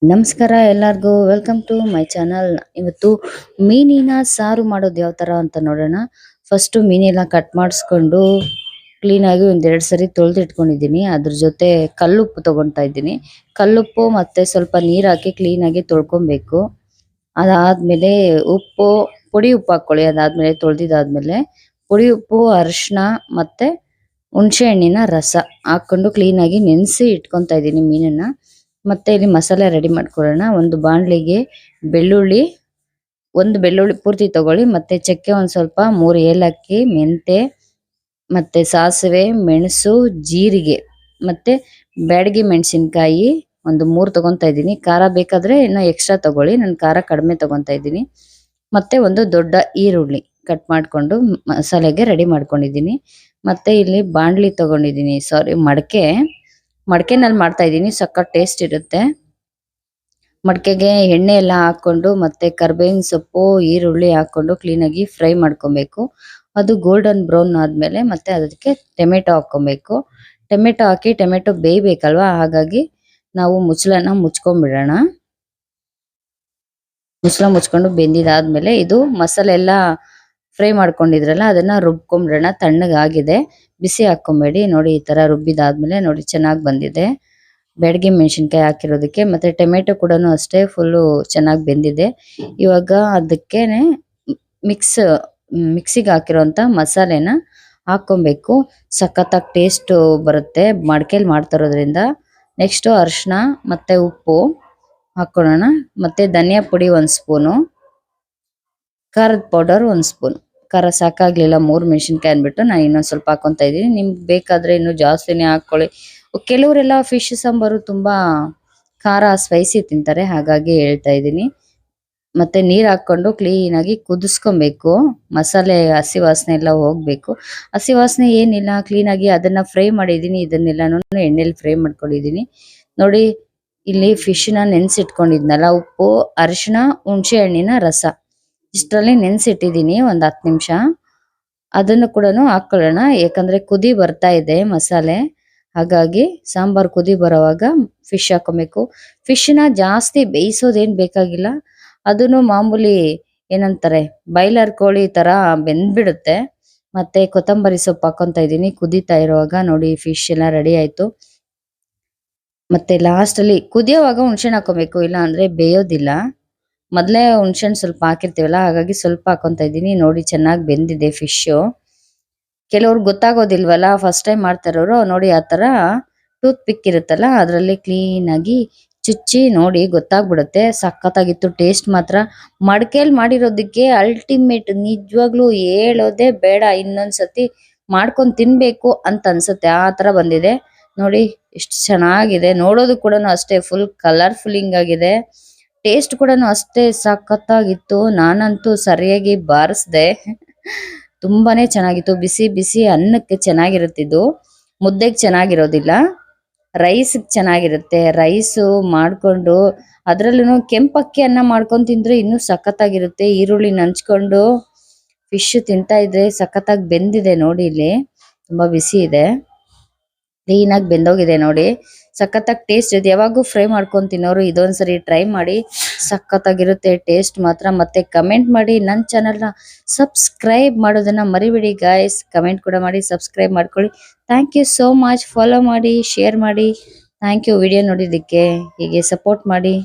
ನಮಸ್ಕಾರ ಎಲ್ಲರಿಗೂ welcome to my channel. ಇವತ್ತು ಮೀನಿನ ಸಾರು ಮಾಡೋದು ಯಾವ ತರ ಅಂತ ನೋಡೋಣ. ಫಸ್ಟ್ ಮೀನೆಲ್ಲ ಕಟ್ ಮಾಡಿಸ್ಕೊಂಡು ಕ್ಲೀನ್ ಆಗಿ ಒಂದೆರಡು ಸರಿ ತೊಳೆದು ಇಟ್ಕೊಂಡಿದ್ದೀನಿ. ಅದ್ರ ಜೊತೆ ಕಲ್ಲುಪ್ಪು ತಗೊಳ್ತಾ ಇದ್ದೀನಿ. ಕಲ್ಲುಪ್ಪು ಮತ್ತೆ ಸ್ವಲ್ಪ ನೀರು ಹಾಕಿ ಕ್ಲೀನ್ ಆಗಿ ತೊಳ್ಕೊಬೇಕು. ಅದಾದ್ಮೇಲೆ ಉಪ್ಪು, ಪುಡಿ ಉಪ್ಪು ಹಾಕೊಳ್ಳಿ. ಅದಾದ್ಮೇಲೆ ತೊಳೆದಿದ್ದಾದ್ಮೇಲೆ ಪುಡಿ ಉಪ್ಪು, ಅರಿಶಿನ ಮತ್ತೆ ಹುಣಸೆ ಹಣ್ಣಿನ ರಸ ಹಾಕೊಂಡು ಕ್ಲೀನ್ ಆಗಿ ನೆನೆಸಿ ಇಟ್ಕೊಂತಾ ಇದ್ದೀನಿ ಮೀನನ್ನ. ಮತ್ತೆ ಇಲ್ಲಿ ಮಸಾಲೆ ರೆಡಿ ಮಾಡ್ಕೊಳ್ಳೋಣ. ಒಂದು ಬಾಣಲಿಗೆ ಬೆಳ್ಳುಳ್ಳಿ, ಒಂದು ಬೆಳ್ಳುಳ್ಳಿ ಪೂರ್ತಿ ತಗೊಳ್ಳಿ. ಮತ್ತೆ ಚಕ್ಕೆ ಒಂದ್ ಸ್ವಲ್ಪ, 3 ಏಲಕ್ಕಿ, ಮೆಂತೆ, ಮತ್ತೆ ಸಾಸಿವೆ, ಮೆಣಸು, ಜೀರಿಗೆ, ಮತ್ತೆ ಬ್ಯಾಡಗಿ ಮೆಣಸಿನಕಾಯಿ ಒಂದು 3 ತಗೊಂತಾ ಇದ್ದೀನಿ. ಖಾರ ಬೇಕಾದ್ರೆ ಇನ್ನು ಎಕ್ಸ್ಟ್ರಾ ತಗೊಳ್ಳಿ, ನಾನು ಖಾರ ಕಡಿಮೆ ತಗೊಂತಾ ಇದ್ದೀನಿ. ಮತ್ತೆ ಒಂದು ದೊಡ್ಡ ಈರುಳ್ಳಿ ಕಟ್ ಮಾಡ್ಕೊಂಡು ಮಸಾಲೆಗೆ ರೆಡಿ ಮಾಡ್ಕೊಂಡಿದ್ದೀನಿ. ಮತ್ತೆ ಇಲ್ಲಿ ಬಾಣಲಿ ತಗೊಂಡಿದ್ದೀನಿ, ಸಾರಿ ಮಡಕೆನಲ್ಲಿ ಮಾಡ್ತಾ ಇದ್ದೀನಿ. ಸಖತ್ ಟೇಸ್ಟ್ ಇರುತ್ತೆ. ಮಡಕೆಗೆ ಎಣ್ಣೆ ಎಲ್ಲ ಹಾಕೊಂಡು ಮತ್ತೆ ಕರ್ಬೇವಿನ ಸೊಪ್ಪು, ಈರುಳ್ಳಿ ಹಾಕೊಂಡು ಕ್ಲೀನ್ ಆಗಿ ಫ್ರೈ ಮಾಡ್ಕೊಬೇಕು. ಅದು ಗೋಲ್ಡನ್ ಬ್ರೌನ್ ಆದ್ಮೇಲೆ ಮತ್ತೆ ಅದಕ್ಕೆ ಟೊಮೆಟೊ ಹಾಕೊಬೇಕು. ಟೊಮೆಟೊ ಹಾಕಿ ಟೊಮೆಟೊ ಬೇಯಬೇಕಲ್ವಾ, ಹಾಗಾಗಿ ನಾವು ಮುಚ್ಚಳನ ಮುಚ್ಕೊಂಡ್ಬಿಡೋಣ. ಮುಚ್ಚಳ ಮುಚ್ಕೊಂಡು ಬೆಂದಿದಾದ್ಮೇಲೆ ಇದು ಮಸಾಲೆ ಎಲ್ಲ ಫ್ರೈ ಮಾಡ್ಕೊಂಡಿದ್ರಲ್ಲ ಅದನ್ನ ರುಬ್ಕೊಂಡ್ಬಿಡೋಣ. ತಣ್ಣಗಾಗಿದೆ, ಬಿಸಿ ಹಾಕೊಂಬೇಡಿ. ನೋಡಿ ಈ ತರ ರುಬ್ಬಿದಾದ್ಮೇಲೆ ನೋಡಿ ಚೆನ್ನಾಗಿ ಬಂದಿದೆ. ಬ್ಯಾಡಗಿ ಮೆಣಸಿನಕಾಯಿ ಹಾಕಿರೋದಕ್ಕೆ ಮತ್ತೆ ಟೊಮೆಟೊ ಕೂಡ ಅಷ್ಟೇ ಫುಲ್ಲು ಚೆನ್ನಾಗಿ ಬೆಂದಿದೆ. ಇವಾಗ ಅದಕ್ಕೇನೆ ಮಿಕ್ಸಿಗೆ ಹಾಕಿರೋಂಥ ಮಸಾಲೆನ ಹಾಕೊಬೇಕು. ಸಖತ್ತಾಗಿ ಟೇಸ್ಟ್ ಬರುತ್ತೆ ಮಡಕೆಯಲ್ಲಿ ಮಾಡ್ತಾ ಇರೋದ್ರಿಂದ. ನೆಕ್ಸ್ಟ್ ಅರಿಶಿನ ಮತ್ತೆ ಉಪ್ಪು ಹಾಕೊಳ್ಳೋಣ. ಮತ್ತೆ ಧನಿಯಾ ಪುಡಿ 1 ಸ್ಪೂನು, ಖಾರದ ಪೌಡರ್ 1 ಸ್ಪೂನ್. ಖಾರ ಸಾಕಾಗ್ಲಿಲ್ಲ 3 ಮೆಣಸಿನ್ಕಾಯಿ ಅಂದ್ಬಿಟ್ಟು ನಾನು ಇನ್ನೊಂದ್ ಸ್ವಲ್ಪ ಹಾಕೊಂತಾ ಇದ್ದೀನಿ. ನಿಮ್ಗೆ ಬೇಕಾದ್ರೆ ಇನ್ನು ಜಾಸ್ತಿನೇ ಹಾಕೊಳ್ಳಿ. ಕೆಲವರೆಲ್ಲ ಫಿಶ್ ಸಾಂಬಾರು ತುಂಬಾ ಖಾರ ಸ್ಪೈಸಿ ತಿಂತಾರೆ, ಹಾಗಾಗಿ ಹೇಳ್ತಾ ಇದ್ದೀನಿ. ಮತ್ತೆ ನೀರ್ ಹಾಕೊಂಡು ಕ್ಲೀನ್ ಆಗಿ ಕುದಿಸ್ಕೊಬೇಕು. ಮಸಾಲೆ ಹಸಿ ವಾಸನೆ ಎಲ್ಲ ಹೋಗ್ಬೇಕು. ಹಸಿ ವಾಸನೆ ಏನಿಲ್ಲ, ಕ್ಲೀನ್ ಆಗಿ ಅದನ್ನ ಫ್ರೈ ಮಾಡಿದೀನಿ. ಇದನ್ನೆಲ್ಲಾನು ಎಣ್ಣೆಲಿ ಫ್ರೈ ಮಾಡ್ಕೊಂಡಿದೀನಿ. ನೋಡಿ ಇಲ್ಲಿ ಫಿಶ್ ನ ನೆನ್ಸಿಟ್ಕೊಂಡಿದ್ನಲ್ಲ, ಉಪ್ಪು, ಅರಿಶಿನ, ಹುಣಸೆ ಹಣ್ಣಿನ ರಸ ಇಷ್ಟರಲ್ಲಿ ನೆನ್ಸಿಟ್ಟಿದ್ದೀನಿ ಒಂದ್ 10 ನಿಮಿಷ. ಅದನ್ನು ಕೂಡ ಹಾಕೊಳ್ಳೋಣ. ಯಾಕಂದ್ರೆ ಕುದಿ ಬರ್ತಾ ಇದೆ ಮಸಾಲೆ, ಹಾಗಾಗಿ ಸಾಂಬಾರ್ ಕುದಿ ಬರೋವಾಗ ಫಿಶ್ ಹಾಕೊಬೇಕು. ಫಿಶ್ ನ ಜಾಸ್ತಿ ಬೇಯಿಸೋದೇನ್ ಬೇಕಾಗಿಲ್ಲ. ಅದನ್ನು ಮಾಮೂಲಿ ಏನಂತಾರೆ ಬಾಯ್ಲರ್ ಕೋಳಿ ತರ ಬೆಂದ್ಬಿಡುತ್ತೆ. ಮತ್ತೆ ಕೊತ್ತಂಬರಿ ಸೊಪ್ಪು ಹಾಕೊಂತ ಇದ್ದೀನಿ ಕುದೀತಾ ಇರುವಾಗ. ನೋಡಿ ಫಿಶ್ ಎಲ್ಲ ರೆಡಿ ಆಯ್ತು. ಮತ್ತೆ ಲಾಸ್ಟ್ ಅಲ್ಲಿ ಕುದಿಯೋವಾಗ ಹುಣ್ಸೆಹಣ್ಣು ಹಾಕೋಬೇಕು, ಇಲ್ಲ ಅಂದ್ರೆ ಬೇಯೋದಿಲ್ಲ. ಮೊದ್ಲೇ ಹುಣ್ಸೆಹಣ್ಣು ಸ್ವಲ್ಪ ಹಾಕಿರ್ತೀವಲ್ಲ, ಹಾಗಾಗಿ ಸ್ವಲ್ಪ ಹಾಕೊಂತ ಇದ್ದೀನಿ. ನೋಡಿ ಚೆನ್ನಾಗಿ ಬೆಂದಿದೆ ಫಿಶ್. ಕೆಲವ್ರಿಗೆ ಗೊತ್ತಾಗೋದಿಲ್ವಲ್ಲ, ಫಸ್ಟ್ ಟೈಮ್ ಮಾಡ್ತಾ ಇರೋರು ನೋಡಿ ಆ ತರ ಟೂತ್ ಪಿಕ್ ಇರುತ್ತಲ್ಲ ಅದರಲ್ಲಿ ಕ್ಲೀನ್ ಆಗಿ ಚುಚ್ಚಿ ನೋಡಿ ಗೊತ್ತಾಗ್ಬಿಡುತ್ತೆ. ಸಖತ್ತಾಗಿತ್ತು ಟೇಸ್ಟ್ ಮಾತ್ರ. ಮಡಕೆಯಲ್ಲಿ ಮಾಡಿರೋದಕ್ಕೆ ಅಲ್ಟಿಮೇಟ್, ನಿಜವಾಗ್ಲೂ ಹೇಳೋದೇ ಬೇಡ. ಇನ್ನೊಂದ್ಸತಿ ಮಾಡ್ಕೊಂಡ್ ತಿನ್ಬೇಕು ಅಂತ ಅನ್ಸುತ್ತೆ, ಆ ತರ ಬಂದಿದೆ. ನೋಡಿ ಎಷ್ಟು ಚೆನ್ನಾಗಿದೆ. ನೋಡೋದು ಕೂಡ ಅಷ್ಟೇ ಫುಲ್ ಕಲರ್ಫುಲ್ಲಿಂಗ್ ಆಗಿದೆ. ಟೇಸ್ಟ್ ಕೂಡ ಅಷ್ಟೇ ಸಖತ್ತಾಗಿತ್ತು. ನಾನಂತೂ ಸರಿಯಾಗಿ ಬಾರಿಸ್ದೆ. ತುಂಬಾನೇ ಚೆನ್ನಾಗಿತ್ತು. ಬಿಸಿ ಬಿಸಿ ಅನ್ನಕ್ಕೆ ಚೆನ್ನಾಗಿರುತ್ತಿದ್ದು, ಮುದ್ದೆಗೆ ಚೆನ್ನಾಗಿರೋದಿಲ್ಲ, ರೈಸ್ ಚೆನ್ನಾಗಿರುತ್ತೆ. ರೈಸು ಮಾಡ್ಕೊಂಡು ಅದ್ರಲ್ಲೂ ಕೆಂಪಕ್ಕಿ ಅನ್ನ ಮಾಡ್ಕೊಂಡು ತಿಂದ್ರೆ ಇನ್ನೂ ಸಖತ್ತಾಗಿರುತ್ತೆ. ಈರುಳ್ಳಿ ನಂಚ್ಕೊಂಡು ಫಿಶ್ ತಿಂತಾ ಇದ್ರೆ ಸಖತ್ತಾಗಿ ಬೆಂದಿದೆ. ನೋಡಿ ಇಲ್ಲಿ ತುಂಬಾ ಬಿಸಿ ಇದೆ, ಕ್ಲೀನ್ ಆಗಿ ಬೆಂದೋಗಿದೆ. ನೋಡಿ ಸಖತ್ತಾಗಿ ಟೇಸ್ಟ್ ಇದೆ. ಯಾವಾಗೂ ಫ್ರೈ ಮಾಡ್ಕೊಂಡು ತಿನ್ನೋರು ಇದೊಂದ್ಸರಿ ಟ್ರೈ ಮಾಡಿ, ಸಖತ್ತಾಗಿರುತ್ತೆ ಟೇಸ್ಟ್ ಮಾತ್ರ. ಮತ್ತೆ ಕಮೆಂಟ್ ಮಾಡಿ, ನನ್ನ ಚಾನಲ್ನ ಸಬ್ಸ್ಕ್ರೈಬ್ ಮಾಡೋದನ್ನ ಮರಿಬೇಡಿ ಗಾಯ್ಸ್. ಕಮೆಂಟ್ ಕೂಡ ಮಾಡಿ, ಸಬ್ಸ್ಕ್ರೈಬ್ ಮಾಡ್ಕೊಳ್ಳಿ. Thank you so much. Follow ಮಾಡಿ, ಶೇರ್ ಮಾಡಿ. ಥ್ಯಾಂಕ್ ಯು ವಿಡಿಯೋ ನೋಡಿದ್ದಕ್ಕೆ. ಹೀಗೆ ಸಪೋರ್ಟ್ ಮಾಡಿ.